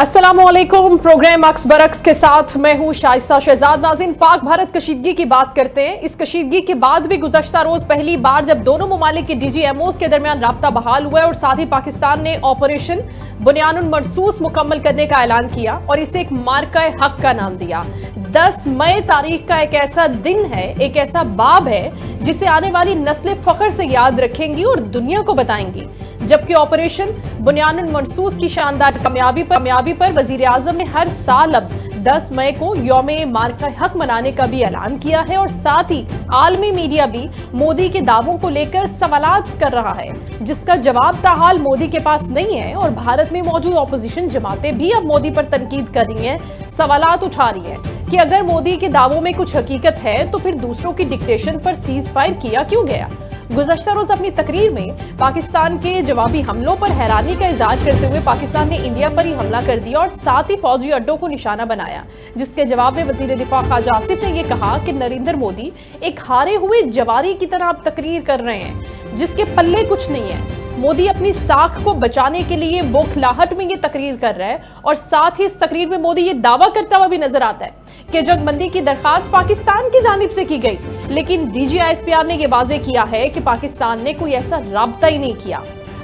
अस्सलामुअलैकुम। प्रोग्राम अक्स बरक्स के साथ मैं हूं शाइस्ता शहजाद। नाज़रीन, पाक भारत कशीदगी की बात करते हैं। इस कशीदगी के बाद भी गुज़श्ता रोज पहली बार जब दोनों ममालिक के DGMOs के दरमियान राब्ता बहाल हुआ है और साथ ही पाकिस्तान ने ऑपरेशन बुनियानुल मरसूस मुकम्मल करने का ऐलान किया और इसे एक मार्का हक का नाम दिया। 10 मई तारीख का एक ऐसा दिन है, एक ऐसा बाब है जिसे आने वाली नस्लें फख्र से याद रखेंगी और दुनिया को बताएंगी। जबकि ऑपरेशन बुनियानुल मरसूस की शानदार कामयाबी पर वजीर आजम ने हर साल अब 10 मई को यौम मार्का हक मनाने का भी ऐलान किया है और साथ ही आलमी मीडिया भी मोदी के दावों को लेकर सवालात कर रहा है, जिसका जवाब ताहाल मोदी के पास नहीं है। और भारत में मौजूद ऑपोजिशन जमातें भी अब मोदी पर तनकीद कर रही हैं, सवालात उठा रही हैं कि अगर मोदी के दावों में कुछ हकीकत है तो फिर दूसरों की डिक्टेशन पर सीज फायर किया क्यों गया। गुज़श्ता रोज अपनी तकरीर में पाकिस्तान के जवाबी हमलों पर हैरानी का इजहार करते हुए पाकिस्तान ने इंडिया पर ही हमला कर दिया और साथ ही फौजी अड्डों को निशाना बनाया, जिसके जवाब में वजीर दिफा ख्वाजा आसिफ ने यह कहा कि नरेंद्र मोदी एक हारे हुए जवारी की तरह अब तकरीर कर रहे हैं जिसके पल्ले कुछ नहीं है। मोदी अपनी साख को बचाने के लिए बौखलाहट में ये तकरीर कर रहा है और साथ ही इस तकरीर में मोदी ये दावा करता हुआ भी नजर आता है कि जंगबंदी की दरखास्त पाकिस्तान की जानिब से की गई, लेकिन DGISPR ने यह वाजे किया है कि पाकिस्तान ने कोई ऐसा राब्ता ही नहीं किया।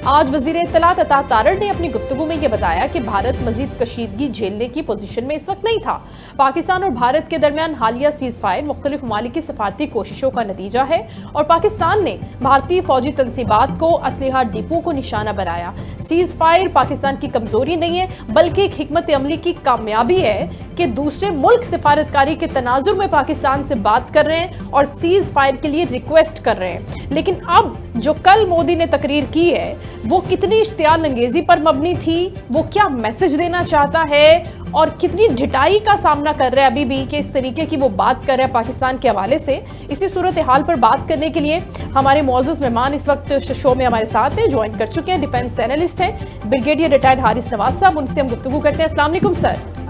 आज वजीर इत्तलात अता तारड़ ने अपनी गुफ्तगू में यह बताया कि भारत मजीद कशीदगी झेलने की पोजीशन में इस वक्त नहीं था। पाकिस्तान और भारत के दरमियान हालिया सीज फायर मुख्तलिफ ममालिक की सफारती कोशिशों का नतीजा है और पाकिस्तान ने भारतीय फौजी तंसीबात को असलहा डिपो को निशाना बनाया। सीज फायर पाकिस्तान की कमजोरी नहीं है बल्कि एक हिकमत अमली की कामयाबी है कि दूसरे मुल्क सिफारतकारी के तनाजुर में पाकिस्तान से बात कर रहे हैं और सीज फायर के लिए रिक्वेस्ट कर रहे हैं। लेकिन अब जो कल मोदी ने तकरीर की है वो कितनी इश्तियाल अंगेजी पर मबनी थी, वो क्या मैसेज देना चाहता है और कितनी ढिटाई का सामना कर रहा है अभी भी कि इस तरीके की वो बात कर रहा है पाकिस्तान के हवाले से। इसी सूरत हाल पर बात करने के लिए हमारे मौजूद मेहमान इस वक्त शो में हमारे साथ हैं, ज्वाइन कर चुके हैं, डिफेंस एनालिस्ट हैं ब्रिगेडियर रिटायर्ड हारिस नवाज साहब। उनसे हम गुफ्तगू करते हैं। अस्सलाम वालेकुम सर।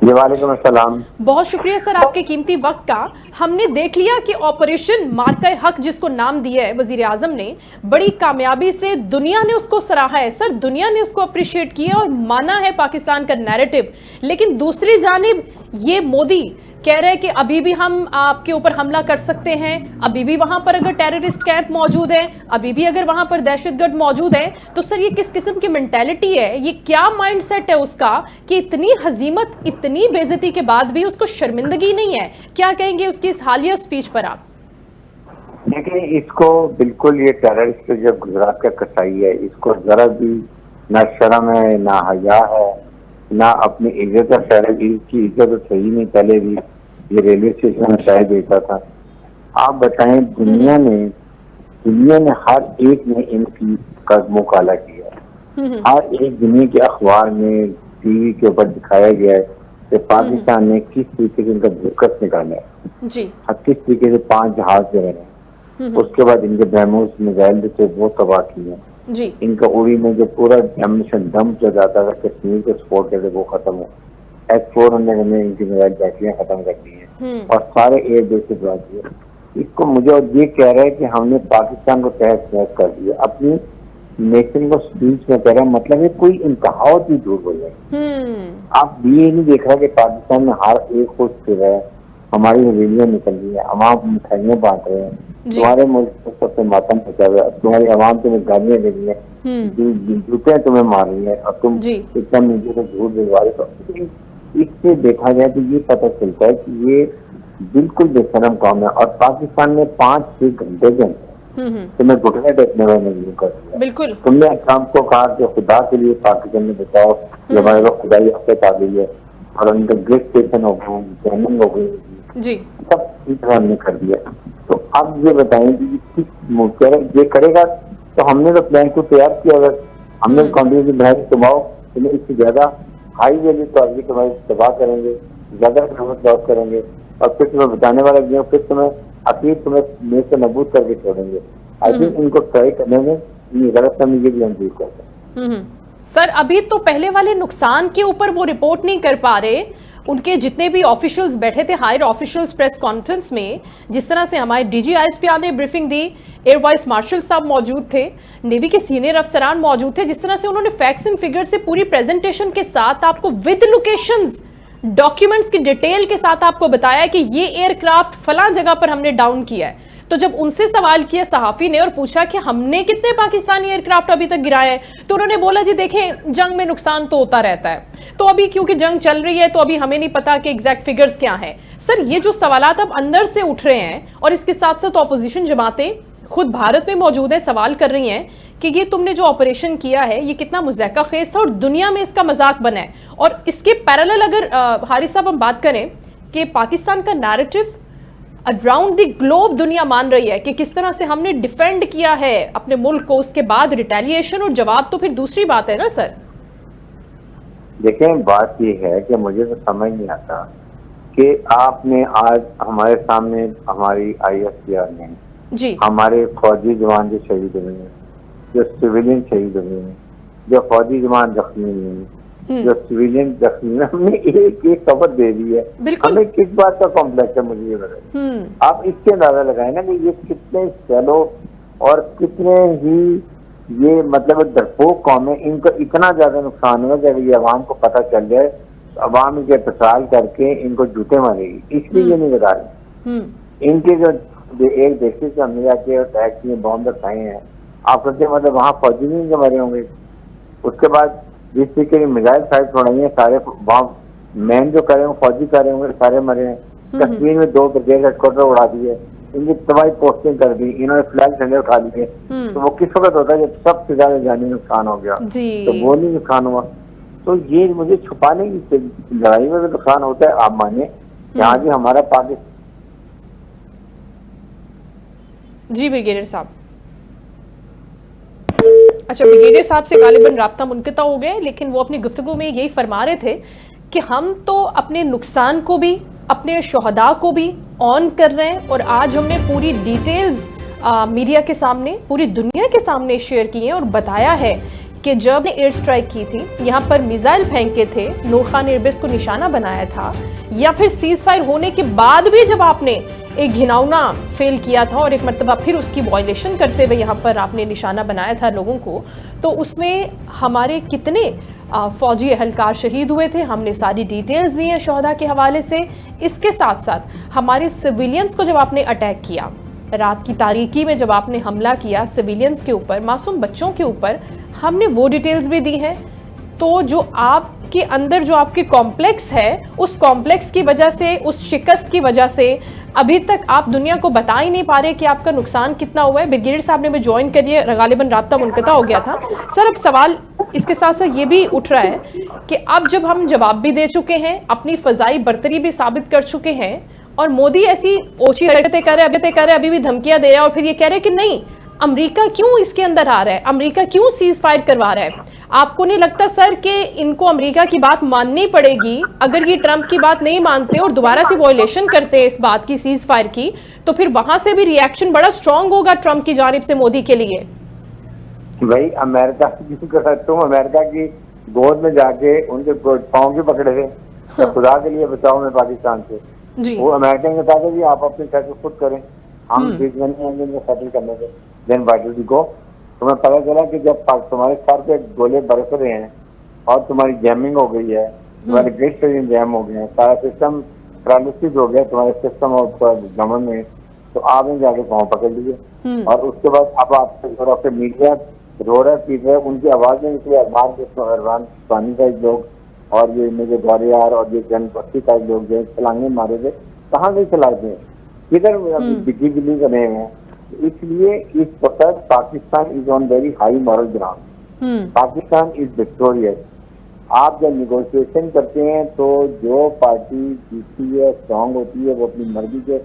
वालेकुम अस्सलाम। बहुत शुक्रिया सर आपके कीमती वक्त का। हमने देख लिया कि ऑपरेशन मार्का हक जिसको नाम दिया है वजीर आजम ने, बड़ी कामयाबी से दुनिया ने उसको सराहा है सर, दुनिया ने उसको अप्रिशिएट किया और माना है पाकिस्तान का नैरेटिव। लेकिन दूसरी जानिब ये मोदी कह रहे हैं कि अभी भी हम आपके ऊपर हमला कर सकते हैं, अभी भी वहां पर अगर टेररिस्ट कैंप मौजूद है, अभी भी अगर वहां पर दहशतगर्द मौजूद है, तो सर ये किस किस्म की मेंटालिटी है, ये क्या माइंडसेट है उसका कि इतनी हजीमत, इतनी बेइज्जती के बाद भी उसको शर्मिंदगी नहीं है। क्या कहेंगे उसकी इस हालिया स्पीच पर आप? देखिए, इसको बिल्कुल ये टेररिस्ट जो गुजरात का कसाई है, इसको जरा भी ना शर्म है, ना हया है, ना अपनी इज्जत है। इसकी इज्जत तो सही नहीं, पहले भी ये रेलवे स्टेशन में चाय देता था। आप बताएं, दुनिया ने हर एक ने इनकी कदमों काला किया है। हर एक दुनिया के अखबार में, टीवी के ऊपर दिखाया गया है कि पाकिस्तान ने किस तरीके से इनका भूकस निकाला है जी, किस तरीके से 5 जहाज जो है, उसके बाद इनके ब्रह्मोस मिसाइल से वो तबाह किए जी। इनका उड़ी में जो पूरा एमिशन डंप जो जाता था कश्मीर को सपोर्ट करके वो खत्म हो। S-400 में इनकी मिसाइल बैटरियां खत्म कर दी हैं और सारे एयरबेस से ड्रॉप दिए। इसको मुझे और ये कह रहा है कि हमने पाकिस्तान को तहस नहस कर दिया, अपनी नेशन को स्पीच में कह रहा है, मतलब है कोई इंतहा होती दूर हो जाए। आप ये नहीं देख रहा कि पाकिस्तान में हर एक खुश फिर है, हमारी रैलियां निकल रही है, अवाम मिठाइयां बांट रहे हैं, तुम्हारे मुल्क सबसे मातम पहुंचा हुआ है, तुम्हारी आवाम तुम्हें गालियां दे रही है, जूते तुम्हें मार रही है और तुम इतना मीडिया को झूठ भिजवा रहे हो। इससे देखा जाए तो ये पता चलता है कि ये बिल्कुल बेशरम काम है और पाकिस्तान ने 5-6 घंटे के अंदर तुम्हें घुटने टेकने में नहीं कर दिया। बिल्कुल तुमने ट्रम्प को कहा कि खुदा के लिए पाकिस्तान में बताओ कि हमारे लोग खुदाई हफ्ते आ गई है और उनका ग्रेट स्टेशन हो गई, जैनिंग हो गई जी, सब ठीक हमने कर दिया। तो अब ये बताएं कि ये करेगा तो हमने तो प्लान को तैयार किया, अगर हमने कॉन्ट्रीब्यूशन बढ़ाई तुम्हारा तुम्हें इससे ज्यादा हाई वैल्यू तो आगे तुम्हारी तबाह करेंगे, ज्यादा कीमत लॉस करेंगे और फिर तुम्हें बताने वाला गेम, फिर तुम्हें अखीर तुम्हें मेरे से नबूद करके छोड़ेंगे। आई थिंक इनको ट्राई करने में ये गलत फहमी ये भी हम दूर करते हैं। सर अभी तो पहले वाले नुकसान के ऊपर वो रिपोर्ट नहीं कर पा रहे। उनके जितने भी ऑफिशियल्स बैठे थे हायर ऑफिशियल्स प्रेस कॉन्फ्रेंस में, जिस तरह से हमारे डीजी आईएसपीआर ने ब्रीफिंग दी, एयर वाइस मार्शल साहब मौजूद थे, नेवी के सीनियर अफसरान मौजूद थे, जिस तरह से उन्होंने फैक्ट्स एंड फिगर से पूरी प्रेजेंटेशन के साथ आपको विद लोकेशंस डॉक्यूमेंट्स की डिटेल के साथ आपको बताया कि ये एयरक्राफ्ट फलां जगह पर हमने डाउन किया है। तो जब उनसे सवाल किया सहाफी ने और पूछा कि हमने कितने पाकिस्तानी एयरक्राफ्ट अभी तक गिराए हैं, तो उन्होंने बोला जी देखें जंग में नुकसान तो होता रहता है, तो अभी क्योंकि जंग चल रही है तो अभी हमें नहीं पता कि एग्जैक्ट फिगर्स क्या हैं। सर ये जो सवालात अब अंदर से उठ रहे हैं और इसके साथ साथ ऑपोजिशन जमातें खुद भारत में मौजूद है, सवाल कर रही हैं कि ये तुमने जो ऑपरेशन किया है ये कितना मुज़ायका खेज है और दुनिया में इसका मजाक बना है। और इसके पैरेलल अगर हारिस साहब हम बात करें कि पाकिस्तान का नैरेटिव अराउंड द ग्लोब दुनिया मान रही है कि किस तरह से हमने डिफेंड किया है अपने मुल्क को, उसके बाद रिटेलिएशन और जवाब तो फिर दूसरी बात है ना सर। देखें बात ये है कि मुझे तो समझ नहीं आता कि आपने आज हमारे सामने हमारी आईएसपीआर ने जी हमारे फौजी जवान जो शहीद हुए हैं, जो सिविलियन शहीद हुए हैं, जो फौजी जवान जख्मी हुए हैं, जो सिविलियन जख्मी हैं, हमने एक एक खबर दे दी है। हमें किस बात का कॉम्प्लेक्स है मुझे ये बताइए। आप इससे अंदाजा लगाए ना कि ये कितने चलो और कितने ही ये मतलब डरपोक कौम है, इनको इतना ज्यादा नुकसान हुआ कि अगर ये अवाम को पता चल जाए तो अवाम इनके प्रचार करके इनको जूते मारेगी, इसलिए ये नहीं बता रहे। इनके जो एक देश से हमने जाके अटैक किए, बॉम्ब रखाए हैं, आप कहते मतलब वहाँ फौजी नहीं इनके मरे होंगे। उसके बाद जिस तरीके की मिसाइल फाइट छोड़ाई है, सारे वहाँ मैन जो करे होंगे फौजी करे होंगे सारे मरे हैं। कश्मीर में 2 ब्रिगेड हेडक्वार्टर उड़ा दिए, इनकी तबाही पोस्टिंग कर दी, इन्होंने फ्लैग झंडे उठा लिए। तो वो किस वक्त होता है जब सबसे ज्यादा जानी नुकसान हो गया, तो वो नहीं नुकसान हुआ। तो ये मुझे छुपाने की लड़ाई में भी नुकसान होता है। आप माने यहाँ जी हमारा पाकिस्तान। जी ब्रिगेडियर साहब, अच्छा ब्रिगेडियर साहब से गालिबन राब्ता मुनक़ता हो गए, लेकिन वो अपनी गुफ्तगू में यही फरमा रहे थे कि हम तो अपने नुकसान को भी अपने शोहदा को भी ऑन कर रहे हैं और आज हमने पूरी डिटेल्स मीडिया के सामने पूरी दुनिया के सामने शेयर की हैं और बताया है कि जब ने एयर स्ट्राइक की थी, यहाँ पर मिसाइल फेंके थे, नूर खान एयरबेस को निशाना बनाया था, या फिर सीज फायर होने के बाद भी जब आपने एक घिनौना फेल किया था और एक मरतबा फिर उसकी वायलेशन करते हुए यहाँ पर आपने निशाना बनाया था लोगों को, तो उसमें हमारे कितने फौजी अहलकार शहीद हुए थे, हमने सारी डिटेल्स दी हैं शोहदा के हवाले से। इसके साथ साथ हमारे सिविलियंस को जब आपने अटैक किया, रात की तारीकी में जब आपने हमला किया सिविलियंस के ऊपर, मासूम बच्चों के ऊपर, हमने वो डिटेल्स भी दी हैं। तो जो आपके अंदर जो आपके कॉम्प्लेक्स है, उस कॉम्प्लेक्स की वजह से, उस शिकस्त की वजह से अभी तक आप दुनिया को बता ही नहीं पा रहे कि आपका नुकसान कितना हुआ है। ब्रिगेडियर साहब ने भी ज्वाइन करिए, गालिबन राब्ता मुनक़ता हो गया था। सर अब सवाल इसके साथ साथ ये भी उठ रहा है कि अब जब हम जवाब भी दे चुके हैं, अपनी फ़ज़ाई बर्तरी भी साबित कर चुके हैं और मोदी ऐसी ओछी हरकतें कर रहे, अभी भी धमकियां दे रहा है और फिर ये कह रहे हैं कि नहीं अमेरिका क्यों इसके अंदर आ रहा है, अमेरिका क्यों सीज फायर करवा रहा है। आपको नहीं लगता सर कि इनको अमेरिका की बात माननी पड़ेगी? अगर ये ट्रंप की बात नहीं मानते और दोबारा से वायलेशन करते हैं इस बात की, सीज फायर की, तो फिर वहां से भी रिएक्शन बड़ा स्ट्रांग होगा ट्रंप की जानिब से मोदी के लिए। भाई अमेरिका तुम अमेरिका की गोद में जाके उनके पाँव के पकड़े थे, तो खुदा के लिए बचाओ मैं पाकिस्तान से जी। वो अमेरिका ने कहा कि आप अपने सेटल खुद करें, हम ठीक नहीं आएंगे सेटल करने से। देन वाइट को तुम्हें पता चला कि जब तुम्हारे सर पे गोले बरस रहे हैं और तुम्हारी जैमिंग हो गई है, तुम्हारे गेट से जैम हो गए हैं, सारा सिस्टम पैरालिसिस हो गया तुम्हारे सिस्टम और गवर्नमेंट में, तो आपने जाके पाँव पकड़ लिए। और उसके बाद अब आपके मीडिया रो रहा पीट रहे, उनकी आवाज में निकले अरमान पानी का लोग और ये मेरे गौरियार और ये जनपति का लोग जो छलांगे मारे थे, कहाँ नहीं चलाए थे, किधर बिकी बिली बने हुए हैं। इसलिए इस वक्त Pakistan is on very high moral ground, Pakistan is victorious. आप जब निगोशिएशन करते हैं तो जो पार्टी जीतती है, स्ट्रांग होती है, वो अपनी मर्जी के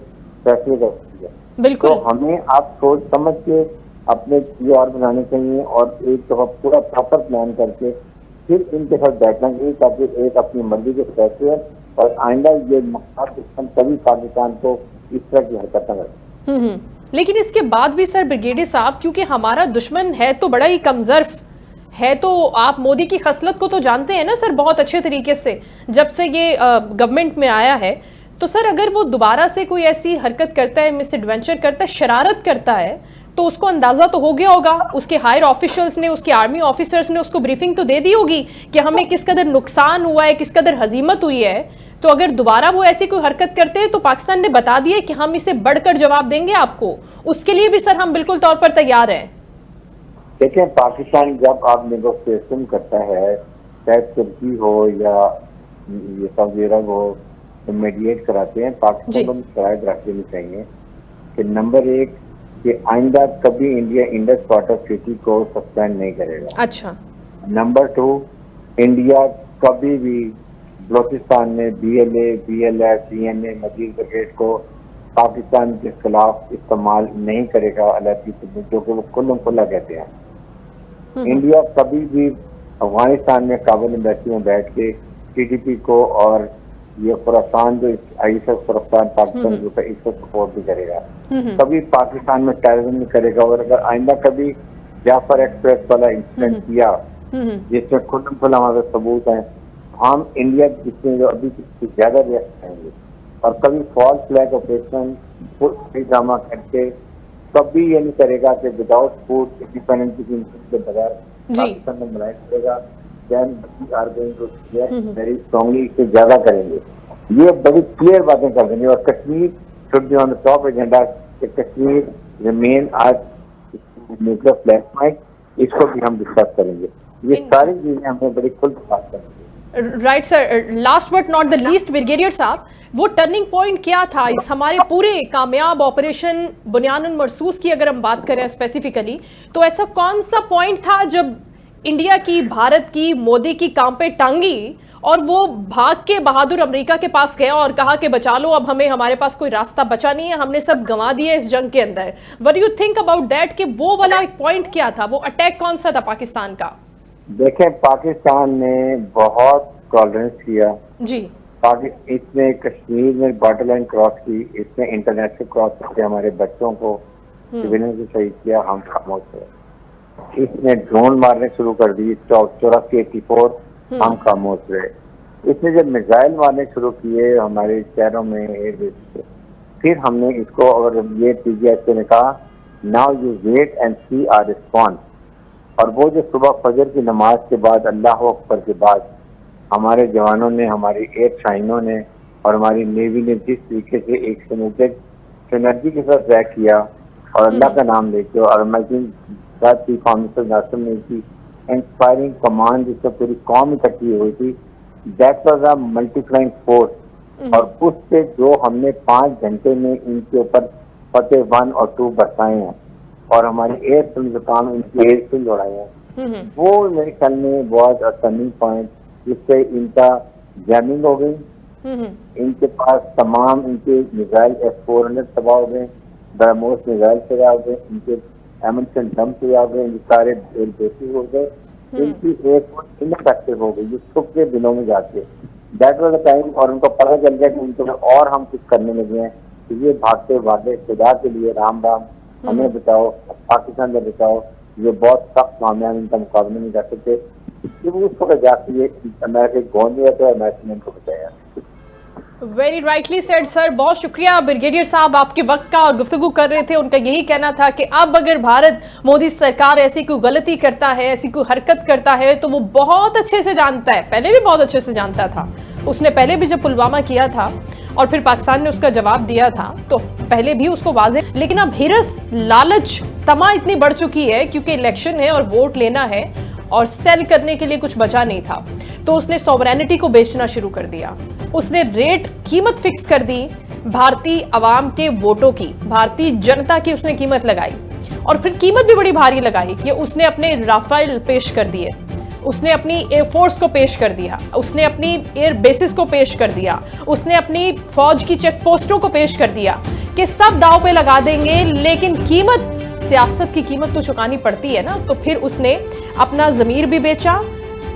फैसले करती है। बिल्कुल। तो हमें आप सोच समझ के अपने चीजें और बनाने चाहिए और एक दफा पूरा प्रॉपर प्लान करके फिर इनके साथ बैठना चाहिए, ताकि एक अपनी मर्जी के फैसले और आइंदा ये पाकिस्तान कभी पाकिस्तान को इस तरह की हरकत न करे। लेकिन इसके बाद भी सर ब्रिगेडियर साहब, क्योंकि हमारा दुश्मन है तो बड़ा ही कमजर्फ, है तो आप मोदी की खसलत को तो जानते हैं ना सर बहुत अच्छे तरीके से, जब से ये गवर्नमेंट में आया है। तो सर अगर वो दोबारा से कोई ऐसी हरकत करता है, मिस एडवेंचर करता है, शरारत करता है, तो उसको अंदाजा तो हो गया होगा, उसके हायर ऑफिशियल्स ने, उसके आर्मी ऑफिसर्स ने उसको ब्रीफिंग तो दे दी होगी कि हमें किस कदर नुकसान हुआ है, किस कदर हजीमत हुई है। तो अगर दोबारा वो ऐसी कोई हरकत करते हैं तो पाकिस्तान ने बता दिया कि हम इसे बढ़कर जवाब देंगे आपको, उसके लिए भी सर हम बिल्कुल तौर पर तैयार हैं। देखिए, पाकिस्तान जब आप नेगोशिएशन करता है, चाहे तुर्की हो या ये सऊदी अरब हो, तो मीडिएट कराते हैं, पाकिस्तान को शराइत रख देनी चाहिए कि नंबर 1 कि आइंदा कभी इंडिया इंडस वाटर ट्रीटी को सस्पेंड नहीं करेगा। अच्छा। नंबर 2, इंडिया कभी भी बलोचिस्तान में BLA, BLF, CNA, मजीद ब्रिगेड को पाकिस्तान के खिलाफ इस्तेमाल नहीं करेगा, जो कि वो खुल्लम खुल्ला कहते हैं। इंडिया कभी भी अफगानिस्तान में काबुल एम्बेसी में बैठ के TTP को और ये खुरासान जो ISIS खुरासान पाकिस्तान ग्रुप है इसको सपोर्ट भी करेगा, कभी पाकिस्तान में टेररिज्म नहीं करेगा। और अगर आइंदा कभी जाफर एक्सप्रेस वाला इंसिडेंट किया जिसमें खुल्लम खुल्ला हमारे सबूत हैं, हम इंडिया जिसमें जो अभी ज्यादा रिएक्ट करेंगे। और कभी फॉल्स फ्लैग ऑपरेशन ड्रामा करके कभी ये नहीं करेगा कि विदाउट फूड इंडिपेंडेंट के बगैर पाकिस्तान में मनाया करेगा। वेरी स्ट्रांगली इससे ज्यादा करेंगे, ये बड़ी क्लियर बातें कर देंगे। और Kashmir should be on the top agenda, Kashmir remain आज न्यूक्लियर फ्लैश पॉइंट, इसको भी हम डिस्कस करेंगे। ये सारी चीजें हमें बड़ी खुल बात करेंगे। Right sir, last but not the least brigadier साहब, वो टर्निंग पॉइंट क्या था इस हमारे पूरे कामयाब ऑपरेशन बुनियान मरसूस की अगर हम बात करें स्पेसिफिकली, तो ऐसा कौन सा पॉइंट था जब इंडिया की, भारत की, मोदी की काम पे टांगी और वो भाग के बहादुर अमेरिका के पास गया और कहा कि बचा लो, अब हमारे पास कोई रास्ता बचा नहीं है, हमने सब गंवा दिए इस जंग के अंदर। What do you think about that कि वो वाला पॉइंट क्या था, वो अटैक कौन सा था पाकिस्तान का? देखें, पाकिस्तान ने बहुत टॉलरेंस किया जी। इसने कश्मीर में बॉर्डर लाइन क्रॉस की, इसने इंटरनेशनल क्रॉस करके हमारे बच्चों को सिविलियन से शहीद किया, हम खामोश रहे। इसने ड्रोन मारने शुरू कर दी, 84 हम खामोश रहे। इसने जब मिसाइल मारने शुरू किए हमारे शहरों में एयरबेस पे, फिर हमने इसको, और ये PGI ने कहा now you wait and see our response. और वो जो सुबह फजर की नमाज के बाद, अल्लाह अकबर के बाद, हमारे जवानों ने, हमारी एयर शाइनों ने और हमारी नेवी ने जिस तरीके से एक सिनर्जी के साथ ट्रैक किया और अल्लाह का नाम लेके, और मैं चीफ ऑफिसर नासिम ने की इंस्पायरिंग कमांड जिससे पूरी कौम इकट्ठी हुई थी, that was a multiplying force. और उससे जो हमने 5 घंटे में इनके ऊपर फतेह 1 और 2 बरसाए हैं और हमारे एयरफील्ड जो काम इनके एयरफील्ड उड़ाए हैं, वो मेरे ख्याल में बहुत टर्निंग पॉइंट, जिससे इनका जैमिंग हो गई, इनके पास तमाम इनके मिसाइल S-400 तबाह हो गए, ब्रह्मोस मिसाइल से आ गए, इनके एमुनिशन डंप से आ गए, इनके सारे एयर बेसिस हो गए, इनकी एयरफोर्स इनफेक्टिव हो गई ये सुख के दिनों में जाके। दैट वाज द टाइम, और उनको पता चल गया कि उनको और हम कुछ करने लगे हैं, तो ये भागते भागे खुदा के लिए राम राम, हमें बचाओ, पाकिस्तान में बचाओ। ये बहुत सख्त मामले हैं, इनका मुकाबला नहीं कर सकते। उस वक्त जाके ये अमेरिका गोंद दिया तो अमेरिका ने इनको बचाया। वेरी राइटली सेड सर, बहुत शुक्रिया ब्रिगेडियर साहब आपके वक्त का। और गुफ्तगू कर रहे थे, उनका यही कहना था कि अब अगर भारत, मोदी सरकार ऐसी कोई गलती करता है, ऐसी कोई हरकत करता है, तो वो बहुत अच्छे से जानता है, पहले भी बहुत अच्छे से जानता था। उसने पहले भी जब पुलवामा किया था और फिर पाकिस्तान ने उसका जवाब दिया था, तो पहले भी उसको वाज़े, लेकिन अब हिरस, लालच, तमा इतनी बढ़ चुकी है क्योंकि इलेक्शन है और वोट लेना है और सेल करने के लिए कुछ बचा नहीं था, तो उसने सॉवरेनिटी को बेचना शुरू कर दिया। उसने रेट, कीमत फिक्स कर दी भारतीय अवाम के वोटों की, भारतीय जनता की उसने कीमत लगाई, और फिर कीमत भी बड़ी भारी लगाई कि उसने अपने राफेल पेश कर दिए, उसने अपनी एयरफोर्स को पेश कर दिया, उसने अपनी एयर बेसिस को पेश कर दिया, उसने अपनी फौज की चेक पोस्टों को पेश कर दिया कि सब दांव पे लगा देंगे, लेकिन कीमत, सियासत की कीमत तो चुकानी पड़ती है ना। तो फिर उसने अपना ज़मीर भी बेचा,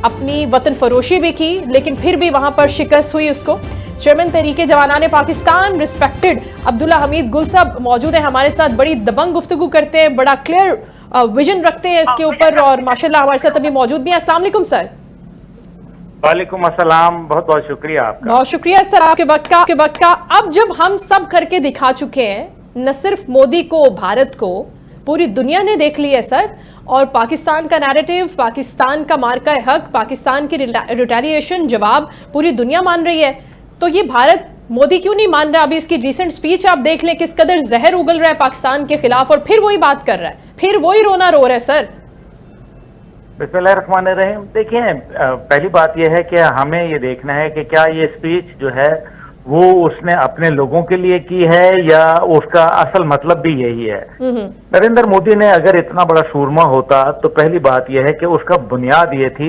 अपनी वतन फरोशी भी की, लेकिन फिर भी वहां पर शिकस्त हुई उसको। चेयरमैन तहरीके जवानाने पाकिस्तान रिस्पेक्टेड अब्दुल्ला हमीद गुल साहब मौजूद है हमारे साथ। बड़ी दबंग गुफ्तगू करते हैं, बड़ा क्लियर विजन रखते हैं इसके ऊपर और माशाल्लाह हमारे साथ अभी मौजूद भी हैं। अस्सलाम वालेकुम सर। वालेकुम अस्सलाम, बहुत बहुत शुक्रिया आपका। बहुत शुक्रिया सर आपके वक्त का। अब जब हम सब करके दिखा चुके हैं, न सिर्फ मोदी को, भारत को, पूरी दुनिया ने देख ली है सर, और पाकिस्तान का नैरेटिव, पाकिस्तान का मार्का हक, पाकिस्तान की रिटेलिएशन जवाब पूरी दुनिया मान रही है, तो ये भारत मोदी क्यों नहीं मान रहा? अभी इसकी रिसेंट स्पीच आप देख लें, किस कदर जहर उगल रहा है पाकिस्तान के खिलाफ, और फिर वही बात कर रहा है, फिर वही रोना रो रहा है सर। बिस्मिल्लाहिर्रहमानिर्रहीम। देखिए, पहली बात यह है कि हमें ये देखना है कि क्या ये स्पीच जो है वो उसने अपने लोगों के लिए की है या उसका असल मतलब भी यही है। नरेंद्र मोदी ने अगर इतना बड़ा सूरमा होता तो पहली बात यह है कि उसका बुनियाद ये थी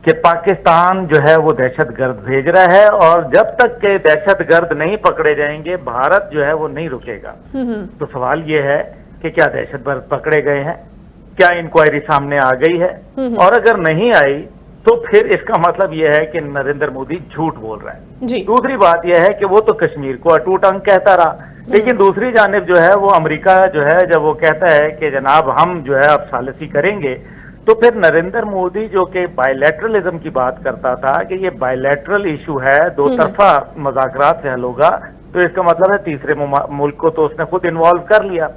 कि पाकिस्तान जो है वो दहशतगर्द भेज रहा है, और जब तक के दहशतगर्द नहीं पकड़े जाएंगे भारत जो है वो नहीं रुकेगा। तो सवाल ये है कि क्या दहशतगर्द पकड़े गए हैं, क्या इंक्वायरी सामने आ गई है, और अगर नहीं आई तो फिर इसका मतलब यह है कि नरेंद्र मोदी झूठ बोल रहा है। दूसरी बात यह है कि वो तो कश्मीर को अटूट अंग कहता रहा, लेकिन दूसरी जानिब जो है वो अमेरिका जो है जब वो कहता है कि जनाब हम जो है अब सालिसी करेंगे, तो फिर नरेंद्र मोदी जो कि बायलैटरलिज्म की बात करता था कि ये बायलैटरल इशू है, दो तरफा मुज़ाकरात से हल होगा, तो इसका मतलब है तीसरे मुल्क को तो उसने खुद इन्वॉल्व कर लिया।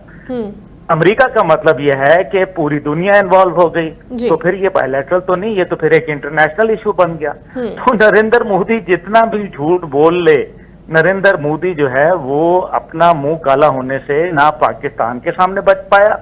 अमेरिका का मतलब यह है कि पूरी दुनिया इन्वॉल्व हो गई, तो फिर ये बायलैटरल तो नहीं, ये तो फिर एक इंटरनेशनल इशू बन गया। तो नरेंद्र मोदी जितना भी झूठ बोल ले, नरेंद्र मोदी जो है वो अपना मुंह काला होने से ना पाकिस्तान के सामने बच पाया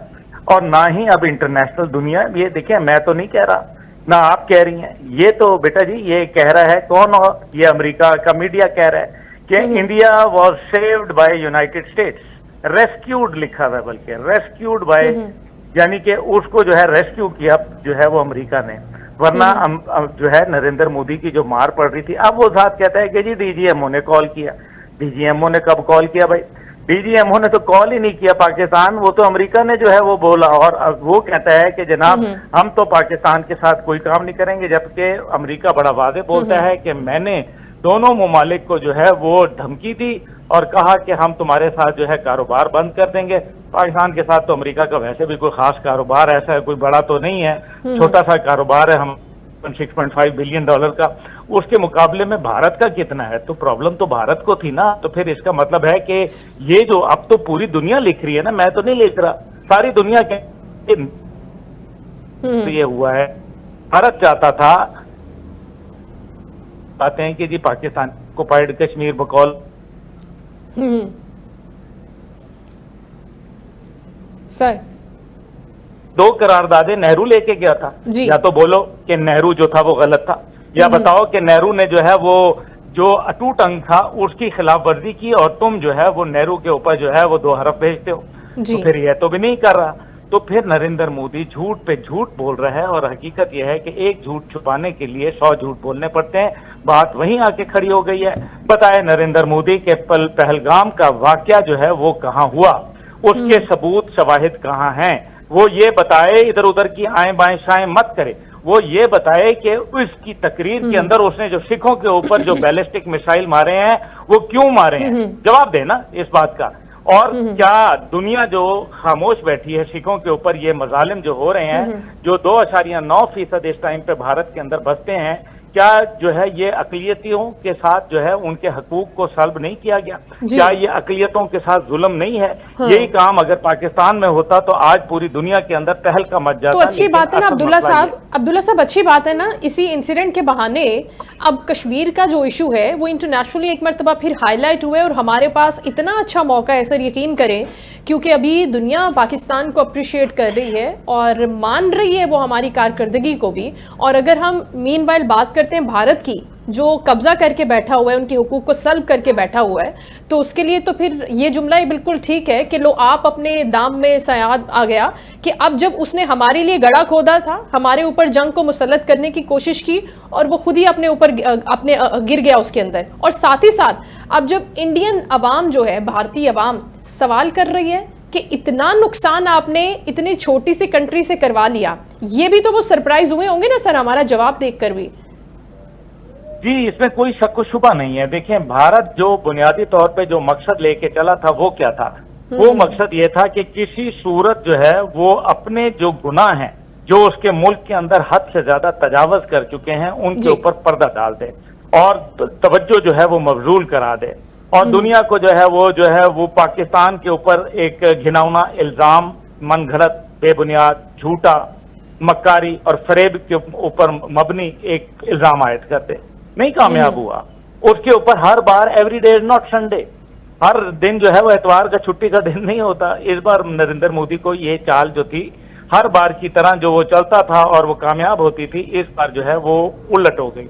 और ना ही अब इंटरनेशनल दुनिया। ये देखिए, मैं तो नहीं कह रहा, ना आप कह रही हैं, ये तो बेटा जी ये कह रहा है कौन, और ये अमेरिका का मीडिया कह रहा है कि India was saved by United states, rescued लिखा हुआ है, बल्कि रेस्क्यूड बाय, यानी कि उसको जो है रेस्क्यू किया जो है वो अमेरिका ने, वरना जो है नरेंद्र मोदी की जो मार पड़ रही थी। अब वो साथ कहता है कि जी डीजीएमओ ने कॉल किया। डीजीएमओ ने कब कॉल किया भाई? डीजीएमओ ने तो कॉल ही नहीं किया पाकिस्तान, वो तो अमेरिका ने जो है वो बोला, और वो कहता है कि जनाब हम तो पाकिस्तान के साथ कोई काम नहीं करेंगे, जबकि अमेरिका बड़ा वादे बोलता है कि मैंने दोनों ममालिक को जो है वो धमकी दी और कहा कि हम तुम्हारे साथ जो है कारोबार बंद कर देंगे। पाकिस्तान के साथ तो अमेरिका का वैसे भी कोई खास कारोबार ऐसा है कोई बड़ा तो नहीं है, छोटा सा कारोबार है, हम 6.5 बिलियन डॉलर का, उसके मुकाबले में भारत का कितना है? तो प्रॉब्लम तो भारत को थी ना। तो फिर इसका मतलब है कि ये जो अब तो पूरी दुनिया लिख रही है ना, मैं तो नहीं लिख रहा, सारी दुनिया के तो ये हुआ है। भारत चाहता था, कहते हैं कि जी पाकिस्तान को पाइड कश्मीर बकौल सर 2 करारदादे नेहरू लेके गया था। या तो बोलो कि नेहरू जो था वो गलत था, या बताओ कि नेहरू ने जो है वो जो अटूट अंग था उसकी खिलाफ वर्जी की और तुम जो है वो नेहरू के ऊपर जो है वो 2 हरफ भेजते हो। तो फिर यह तो भी नहीं कर रहा, तो फिर नरेंद्र मोदी झूठ पे झूठ बोल रहा है, और हकीकत यह है कि एक झूठ छुपाने के लिए 100 झूठ बोलने पड़ते हैं। बात वहीं आके खड़ी हो गई है। बताए नरेंद्र मोदी के पहलगाम का वाकया जो है वो कहाँ हुआ, उसके सबूत शवाहिद कहाँ हैं, वो ये बताए, इधर उधर की आए बाएं शाएं मत करे, वो ये बताए कि उसकी तकरीर के अंदर उसने जो सिखों के ऊपर जो बैलिस्टिक मिसाइल मारे हैं वो क्यों मारे हैं, जवाब देना इस बात का। और क्या दुनिया जो खामोश बैठी है सिखों के ऊपर, ये मजालिम जो हो रहे हैं, जो 2.9% इस टाइम पे भारत के अंदर बसते हैं, क्या जो है ये अकलियतियों के साथ जो है उनके हकूक को सल्ब नहीं किया गया? क्या ये अकलियतों के साथ जुल्म नहीं है? यही काम अगर पाकिस्तान में होता तो आज पूरी दुनिया के अंदर तहलका मच जाता। तो अच्छी बात है ना अब्दुल्ला साहब, अच्छी बात है ना, इसी इंसिडेंट के बहाने अब कश्मीर का जो इशू है वो इंटरनेशनली एक मरतबा फिर हाईलाइट हुआ है, और हमारे पास इतना अच्छा मौका है सर, यकीन करें, क्योंकि अभी दुनिया पाकिस्तान को अप्रिशिएट कर रही है और मान रही है वो हमारी कारकर्दगी को भी। और अगर हम मीनवाइल बात करते हैं भारत की, जो कब्जा करके बैठा हुआ है, उनके हुकूक को सल्ब करके बैठा हुआ है, तो उसके लिए तो फिर ये जुमला ही बिल्कुल ठीक है कि लो आप अपने दाम में सयाद आ गया कि अब जब उसने हमारे लिए गड़ा खोदा था, हमारे ऊपर जंग को मुसल्लत करने की कोशिश की, और वो खुद ही अपने ऊपर गिर गया उसके अंदर। और साथ ही साथ अब जब इंडियन अवाम जो है, भारतीय अवाम सवाल कर रही है कि इतना नुकसान आपने इतनी छोटी सी कंट्री से करवा लिया, ये भी तो वो सरप्राइज हुए होंगे ना सर हमारा जवाब देखकर भी। जी, इसमें कोई शक व शुबा नहीं है। देखिए, भारत जो बुनियादी तौर पे जो मकसद लेके चला था वो क्या था? वो मकसद ये था कि किसी सूरत जो है वो अपने जो गुनाह हैं, जो उसके मुल्क के अंदर हद से ज्यादा तजावज कर चुके हैं, उनके ऊपर पर्दा डाल दे और तवज्जो जो है वो मबजूल करा दे और दुनिया को जो है वो पाकिस्तान के ऊपर एक घिनौना इल्जाम, मनगढ़ंत, बेबुनियाद, झूठा, मक्कारी और फरेब के ऊपर मबनी एक इल्जाम आयद करते। नहीं कामयाब हुआ। उसके ऊपर हर बार every day is not Sunday, हर दिन जो है वो एतवार का छुट्टी का दिन नहीं होता। इस बार नरेंद्र मोदी को ये चाल जो थी, हर बार की तरह जो वो चलता था और वो कामयाब होती थी, इस बार जो है वो उलट हो गई।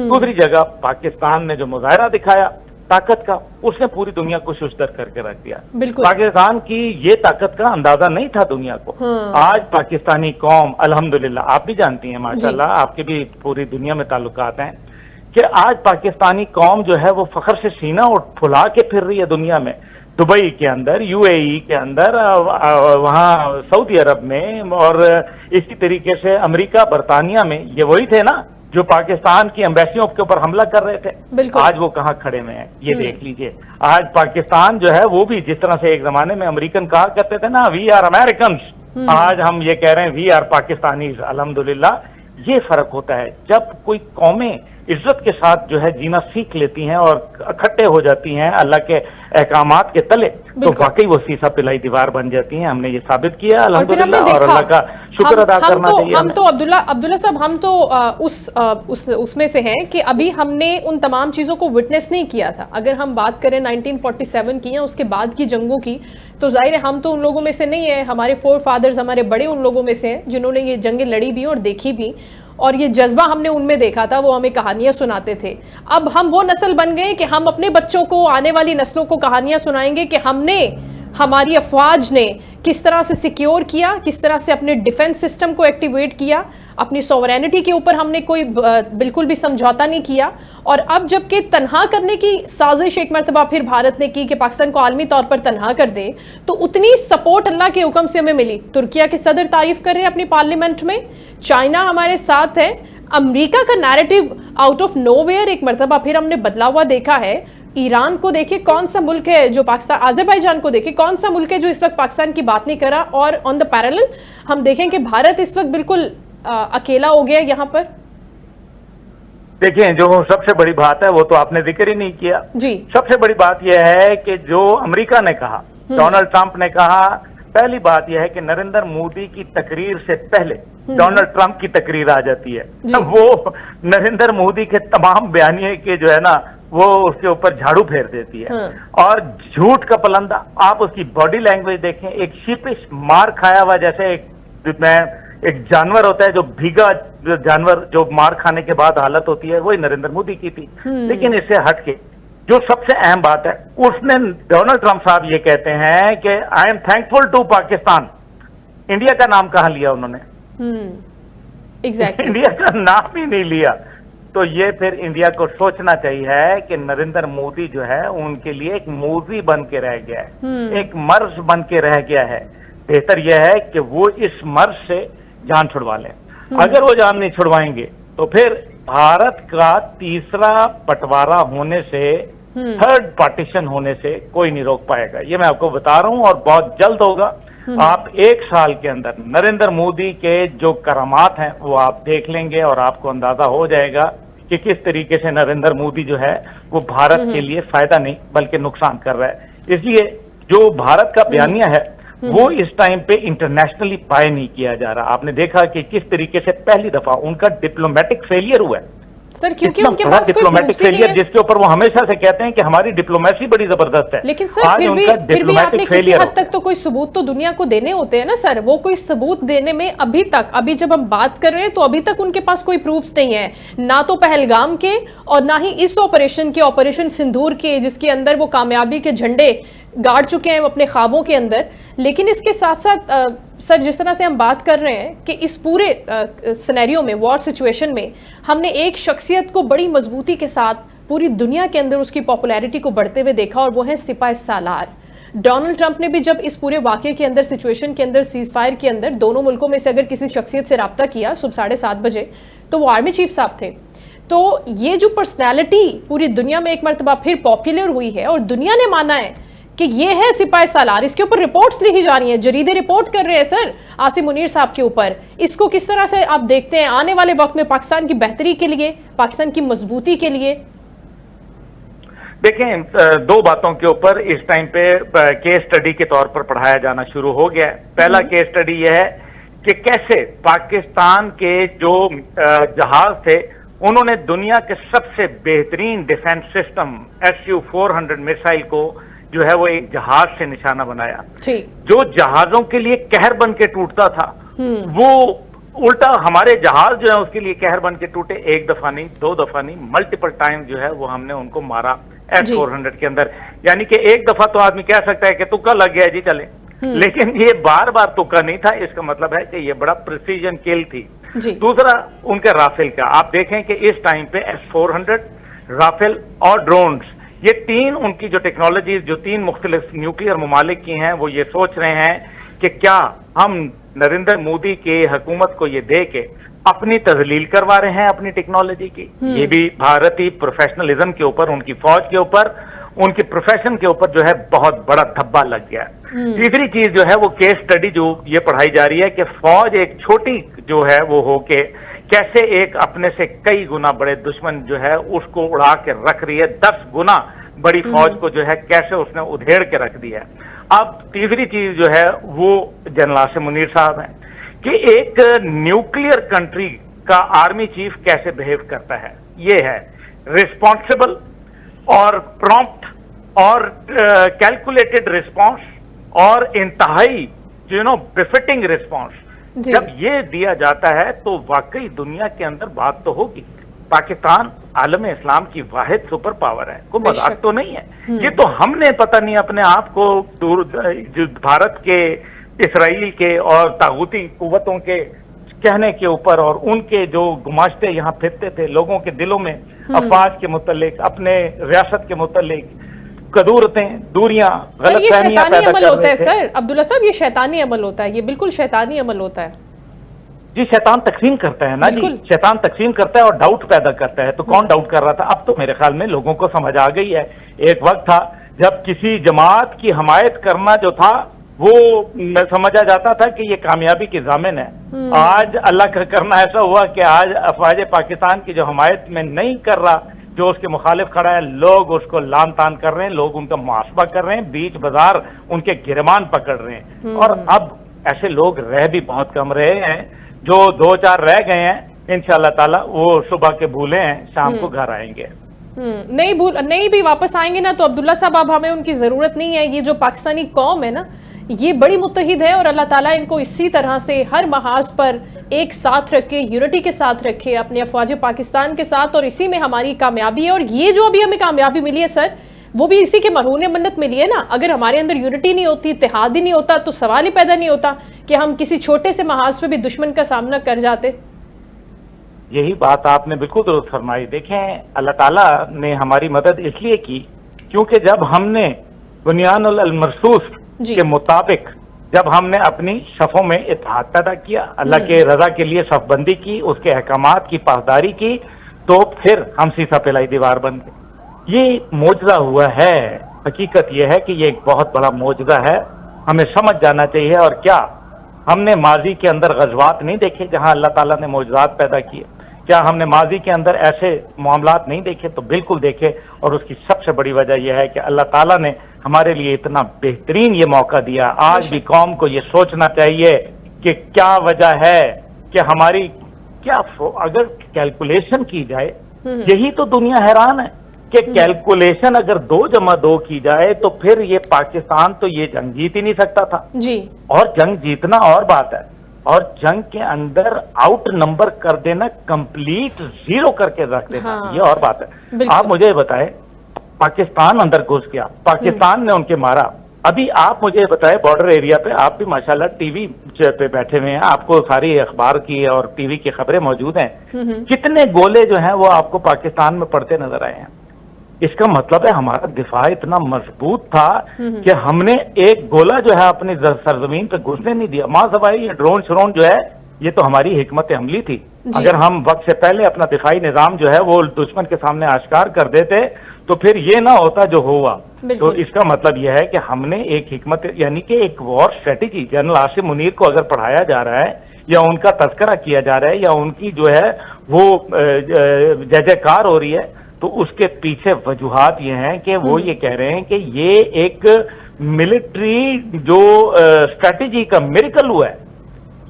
दूसरी जगह पाकिस्तान ने जो मुजाहरा दिखाया ताकत का, उसने पूरी दुनिया को सुस्तर करके रख दिया। पाकिस्तान की ये ताकत का अंदाजा नहीं था दुनिया को। आज पाकिस्तानी कौम अल्हम्दुलिल्लाह, आप भी जानती हैं माशाल्लाह, आपके भी पूरी दुनिया में ताल्लुकात हैं, कि आज पाकिस्तानी कौम जो है वो फख्र से सीना और फुला के फिर रही है दुनिया में। दुबई के अंदर, यूएई के अंदर, वहाँ सऊदी अरब में और इसी तरीके से अमेरिका, बरतानिया में, ये वही थे ना जो पाकिस्तान की एम्बेसियों के ऊपर हमला कर रहे थे। आज वो कहाँ खड़े में हैं, ये देख लीजिए। आज पाकिस्तान जो है वो भी जिस तरह से एक जमाने में अमेरिकन कहा करते थे ना, वी आर अमेरिकन, आज हम ये कह रहे हैं वी आर पाकिस्तानीज। अल्हम्दुलिल्लाह, ये फर्क होता है जब कोई कौमें इज्जत के साथ जो है जीना सीख लेती हैं और इकट्ठे हो जाती हैं अल्लाह के अहकामात के तले, तो वाकई वो सीसा पिलाई दीवार बन जाती हैं। हमने ये साबित किया अल्हम्दुलिल्लाह, और अल्लाह का शुक्र अदा करना चाहिए। हम तो अब्दुल्ला साहब, हम तो उसमें से हैं कि अभी हमने उन तमाम चीजों को विटनेस नहीं किया था। अगर हम बात करें 1947 की या उसके बाद की जंगों की, तो जाहिर है हम तो उन लोगों में से नहीं है। हमारे फोर फादर्स, हमारे बड़े उन लोगों में से हैं जिन्होंने ये जंगें लड़ी भी और देखी भी, और ये जज्बा हमने उनमें देखा था। वो हमें कहानियां सुनाते थे। अब हम वो नस्ल बन गए कि हम अपने बच्चों को, आने वाली नस्लों को कहानियां सुनाएंगे कि हमने, हमारी अफवाज ने किस तरह से सिक्योर किया, किस तरह से अपने डिफेंस सिस्टम को एक्टिवेट किया, अपनी सॉवरेनिटी के ऊपर हमने कोई बिल्कुल भी समझौता नहीं किया। और अब जबकि तनहा करने की साजिश एक मरतबा फिर भारत ने की कि पाकिस्तान को आलमी तौर पर तनहा कर दे, तो उतनी सपोर्ट अल्लाह के हुक्म से हमें मिली। तुर्किया के सदर तारीफ कर रहे हैं अपनी पार्लियामेंट में, चाइना हमारे साथ है, अमेरिका का नैरेटिव आउट ऑफ नोवेयर एक मरतबा फिर हमने बदला हुआ देखा है। ईरान को देखिए, कौन सा मुल्क है जो पाकिस्तान, अज़रबैजान को देखिए, कौन सा मुल्क है जो इस वक्त पाकिस्तान की बात नहीं कर रहा। और ऑन द पैरेलल हम देखें कि भारत इस वक्त बिल्कुल अकेला हो गया यहाँ पर। देखिए, जो सबसे बड़ी बात है वो तो आपने जिक्र ही नहीं किया जी। सबसे बड़ी बात यह है कि जो अमेरिका ने कहा, डोनाल्ड ट्रंप ने कहा, पहली बात यह है कि नरेंद्र मोदी की तकरीर से पहले डोनाल्ड ट्रंप की तकरीर आ जाती है। वो नरेंद्र मोदी के तमाम बयानिए के जो है ना, वो उसके ऊपर झाड़ू फेर देती है। और झूठ का पलंदा, आप उसकी बॉडी लैंग्वेज देखें, एक शीपिश, मार खाया हुआ, जैसे एक जानवर होता है जो भीगा जानवर, जो मार खाने के बाद हालत होती है, वही नरेंद्र मोदी की थी। लेकिन इससे हटके जो सबसे अहम बात है, उसने, डोनाल्ड ट्रंप साहब ये कहते हैं कि I am thankful to Pakistan. India का नाम कहाँ लिया उन्होंने? Exactly. इंडिया का नाम ही नहीं लिया। तो ये फिर इंडिया को सोचना चाहिए कि नरेंद्र मोदी जो है उनके लिए एक मूवी बन के रह गया है, एक मर्ज बन के रह गया है। बेहतर यह है कि वो इस मर्ज से जान छुड़वा लें। अगर वो जान नहीं छुड़वाएंगे तो फिर भारत का तीसरा बंटवारा होने से, थर्ड पार्टीशन होने से कोई नहीं रोक पाएगा। ये मैं आपको बता रहा हूं, और बहुत जल्द होगा। आप एक साल के अंदर नरेंद्र मोदी के जो करामात हैं वो आप देख लेंगे और आपको अंदाजा हो जाएगा कि किस तरीके से नरेंद्र मोदी जो है वो भारत के लिए फायदा नहीं बल्कि नुकसान कर रहा है। इसलिए जो भारत का बयानिया है वो इस टाइम पे इंटरनेशनली बाय नहीं किया जा रहा। आपने देखा कि किस तरीके से पहली दफा उनका डिप्लोमेटिक फेलियर हुआ है सर, क्योंकि उनके पास डिप्लोमेटिक फेलियर, जिसके ऊपर वो हमेशा से कहते हैं कि हमारी डिप्लोमेसी बड़ी जबरदस्त है। लेकिन सर फिर भी आपने किसी हद तक तो कोई सबूत तो दुनिया को देने होते हैं ना सर। वो कोई सबूत देने में अभी जब हम बात कर रहे हैं तो अभी तक उनके पास कोई प्रूफ्स नहीं है, ना तो पहलगाम के और ना ही इस ऑपरेशन के, ऑपरेशन सिंदूर के, जिसके अंदर वो कामयाबी के झंडे गाड़ चुके हैं अपने ख्वाबों के अंदर। लेकिन इसके साथ साथ सर, जिस तरह से हम बात कर रहे हैं कि इस पूरे सिनेरियो में, वॉर सिचुएशन में, हमने एक शख्सियत को बड़ी मजबूती के साथ पूरी दुनिया के अंदर उसकी पॉपुलैरिटी को बढ़ते हुए देखा, और वो है सिपाही सालार। डोनाल्ड ट्रंप ने भी जब इस पूरे वाकये के अंदर, सिचुएशन के अंदर, सीज फायर के अंदर दोनों मुल्कों में से अगर किसी शख्सियत से रब्ता किया सुबह 7:30 बजे, तो वो आर्मी चीफ साहब थे। तो ये जो पर्सनैलिटी पूरी दुनिया में एक मर्तबा फिर पॉपुलर हुई है और दुनिया ने माना है कि ये है सिपाही सालार, इसके ऊपर रिपोर्ट्स लिखी जा रही हैं, जरीदे रिपोर्ट कर रहे हैं सर आसिम मुनीर साहब के ऊपर। इसको किस तरह से आप देखते हैं आने वाले वक्त में पाकिस्तान की बेहतरी के लिए, पाकिस्तान की मजबूती के लिए? देखें, दो बातों के ऊपर इस टाइम पे केस स्टडी के तौर पर पढ़ाया जाना शुरू हो गया है। पहला केस स्टडी यह है कि कैसे पाकिस्तान के जो जहाज थे उन्होंने दुनिया के सबसे बेहतरीन डिफेंस सिस्टम SU-400 मिसाइल को जो है वो एक जहाज से निशाना बनाया, जो जहाजों के लिए कहर बन के टूटता था, वो उल्टा हमारे जहाज जो है उसके लिए कहर बन के टूटे। एक दफा नहीं, दो दफा नहीं, मल्टीपल टाइम जो है वो हमने उनको मारा S-400 के अंदर। यानी कि एक दफा तो आदमी कह सकता है कि तुक्का लग गया जी चले, लेकिन ये बार बार तुक्का नहीं था। इसका मतलब है कि ये बड़ा प्रिसीजन किल थी। दूसरा उनके राफेल का, आप देखें कि इस टाइम पे S-400, राफेल और ड्रोन्स, ये तीन उनकी जो टेक्नोलॉजी जो तीन मुख्तलिफ न्यूक्लियर ममालिक की हैं, वो ये सोच रहे हैं कि क्या हम नरेंद्र मोदी के हुकूमत को ये दे के अपनी तजलील करवा रहे हैं अपनी टेक्नोलॉजी की। ये भी भारतीय प्रोफेशनलिज्म के ऊपर, उनकी फौज के ऊपर, उनकी प्रोफेशन के ऊपर जो है बहुत बड़ा धब्बा लग गया। तीसरी चीज जो है वो केस स्टडी जो ये पढ़ाई जा रही है कि फौज एक छोटी जो है वो होके कैसे एक अपने से कई गुना बड़े दुश्मन जो है उसको उड़ा के रख रही है, 10 गुना बड़ी फौज को जो है कैसे उसने उधेड़ के रख दिया है। अब तीसरी चीज जो है वो जनरल आसिम मुनीर साहब है कि एक न्यूक्लियर कंट्री का आर्मी चीफ कैसे बिहेव करता है। ये है रिस्पॉन्सिबल और प्रॉम्प्ट और कैलकुलेटेड रिस्पॉन्स और इंतहाई बिफिटिंग रिस्पॉन्स जब ये दिया जाता है तो वाकई दुनिया के अंदर बात तो होगी। पाकिस्तान आलम इस्लाम की वाहिद सुपर पावर है, कोई मजाक तो नहीं है। ये तो हमने पता नहीं अपने आप को जो भारत के, इसराइल के और तागूती कुव्वतों के कहने के ऊपर और उनके जो गुमाश्ते यहाँ फिरते थे लोगों के दिलों में अफवाज के मुतल्लिक, अपने रियासत के मुतल्लिक कदूरतें, दूरियां, गलतफहमियां पैदा कर रहे थे। सर अब्दुल्ला साहब, ये शैतानी अमल होता है, ये बिल्कुल शैतानी अमल होता है जी। शैतान तकसीम करता है ना जी, शैतान तकसीम करता है और डाउट पैदा करता है। तो कौन डाउट कर रहा था? अब तो मेरे ख्याल में लोगों को समझ आ गई है। एक वक्त था जब किसी जमात की हमायत करना जो था वो समझा जाता था कि ये कामयाबी की जामिन है। आज अल्लाह का करना ऐसा हुआ कि आज अफवाज पाकिस्तान की जो हमायत में नहीं कर रहा, जो उसके मुखालिफ खड़ा है, लोग उसको लान तान कर रहे हैं, लोग उनका मुहासबा कर रहे हैं, बीच बाजार उनके गिरमान पकड़ रहे हैं। और अब ऐसे लोग रह भी बहुत कम रहे हैं, जो 2-4 रह गए हैं इंशाअल्लाह ताला वो सुबह के भूले हैं, शाम को घर आएंगे। नहीं भी वापस आएंगे ना तो अब्दुल्ला साहब अब हमें उनकी जरूरत नहीं है। ये जो पाकिस्तानी कौम है ना, ये बड़ी मुत्तहिद है और अल्लाह ताला इनको इसी तरह से हर महाज पर एक साथ रखे, यूनिटी के साथ रखे अपने अफवाज पाकिस्तान के साथ, और इसी में हमारी कामयाबी है। और ये जो अभी हमें कामयाबी मिली है सर, वो भी इसी के मरहून मन्नत मिली है ना। अगर हमारे अंदर यूनिटी नहीं होती, इत्तेहाद ही नहीं होता, तो सवाल ही पैदा नहीं होता कि हम किसी छोटे से महाज पे भी दुश्मन का सामना कर जाते। यही बात आपने बिल्कुल दुरुस्त फरमाई। देखें, अल्लाह ताला ने हमारी मदद इसलिए की क्योंकि जब हमने बुनियानुल मरसूस के मुताबिक जब हमने अपनी सफ़ों में इत्तेहाद पैदा किया, अल्लाह के रजा के लिए सफ़बंदी की, उसके अहकामात की पासदारी की, तो फिर हम सीसा पिलाई दीवार बन गए। ये मौजज़ा हुआ है। हकीकत यह है कि ये एक बहुत बड़ा मौजज़ा है, हमें समझ जाना चाहिए। और क्या हमने माजी के अंदर गज़वात नहीं देखे जहां अल्लाह ताला ने मौजज़ात पैदा किए? क्या हमने माजी के अंदर ऐसे मामलात नहीं देखे? तो बिल्कुल देखे। और उसकी सबसे बड़ी वजह यह है कि अल्लाह ताला ने हमारे लिए इतना बेहतरीन ये मौका दिया। आज भी कौम को ये सोचना चाहिए कि क्या वजह है कि हमारी क्या, अगर कैलकुलेशन की जाए, यही तो दुनिया हैरान है कि कैलकुलेशन अगर 2 + 2 की जाए तो फिर ये पाकिस्तान तो ये जंग जीत ही नहीं सकता था जी। और जंग जीतना और बात है, और जंग के अंदर आउट नंबर कर देना, कंप्लीट 0 करके रख देना, ये और बात है। आप मुझे बताएं, पाकिस्तान अंदर घुस गया, पाकिस्तान ने उनके मारा। अभी आप मुझे बताएं, बॉर्डर एरिया पे आप भी माशाल्लाह टीवी पे बैठे हुए हैं, आपको सारी अखबार की और टीवी की खबरें मौजूद हैं, कितने गोले जो हैं वो आपको पाकिस्तान में पड़ते नजर आए हैं। इसका मतलब है हमारा दिफा इतना मजबूत था कि हमने एक गोला जो है अपनी सरजमीन पे घुसने नहीं दिया। मां सवाई ये ड्रोन श्रोन जो है ये तो हमारी हिकमत अमली थी। अगर हम वक्त से पहले अपना दिफाई निजाम जो है वो दुश्मन के सामने आश्कार कर देते तो फिर ये ना होता जो हुआ। तो इसका मतलब यह है कि हमने एक हिकमत यानी कि एक war strategy, general Asim Munir को अगर पढ़ाया जा रहा है या उनका तस्करा किया जा रहा है या उनकी जो है वो जय जयकार हो रही है, तो उसके पीछे वजूहात ये हैं कि वो ये कह रहे हैं कि ये एक मिलिट्री जो स्ट्रेटेजी का मिरेकल हुआ है।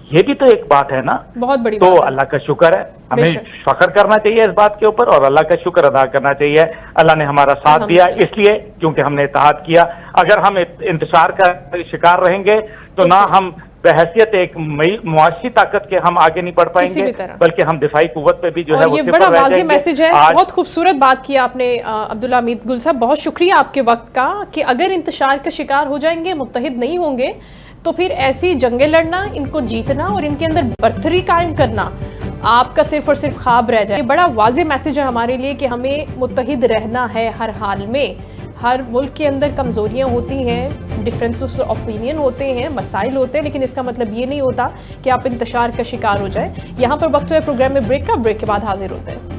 ये भी तो एक बात है ना, बहुत बड़ी तो बात है। अल्लाह का शुक्र है, हमें फख्र करना चाहिए इस बात के ऊपर और अल्लाह का शुक्र अदा करना चाहिए। अल्लाह ने हमारा साथ दिया इसलिए क्योंकि हमने इत्तेहाद किया। अगर हम इंतशार का शिकार रहेंगे तो ना हम बहैसियत एक मुआशी ताकत के हम आगे नहीं बढ़ पाएंगे, बल्कि हम दिफाई कुव्वत पे भी जो है वो ये बड़ा वाज़ेह मैसेज है। बहुत खूबसूरत बात की आपने अब्दुल्ला हमीद गुल साहब, बहुत शुक्रिया आपके वक्त का कि अगर इंतशार का शिकार हो जाएंगे, मुत्तहिद नहीं होंगे, तो फिर ऐसी जंगें लड़ना, इनको जीतना और इनके अंदर बर्तरी कायम करना आपका सिर्फ और सिर्फ ख्वाब रह जाए। बड़ा वाज़ेह मैसेज है हमारे लिए कि हमें मुत्तहिद रहना है हर हाल में। हर मुल्क के अंदर कमज़ोरियाँ होती हैं, डिफरेंसेस ऑफ ओपिनियन होते हैं, मसाइल होते हैं, लेकिन इसका मतलब ये नहीं होता कि आप इंतशार का शिकार हो जाए। यहाँ पर वक्त है प्रोग्राम में ब्रेक का, ब्रेक के बाद हाजिर होते हैं।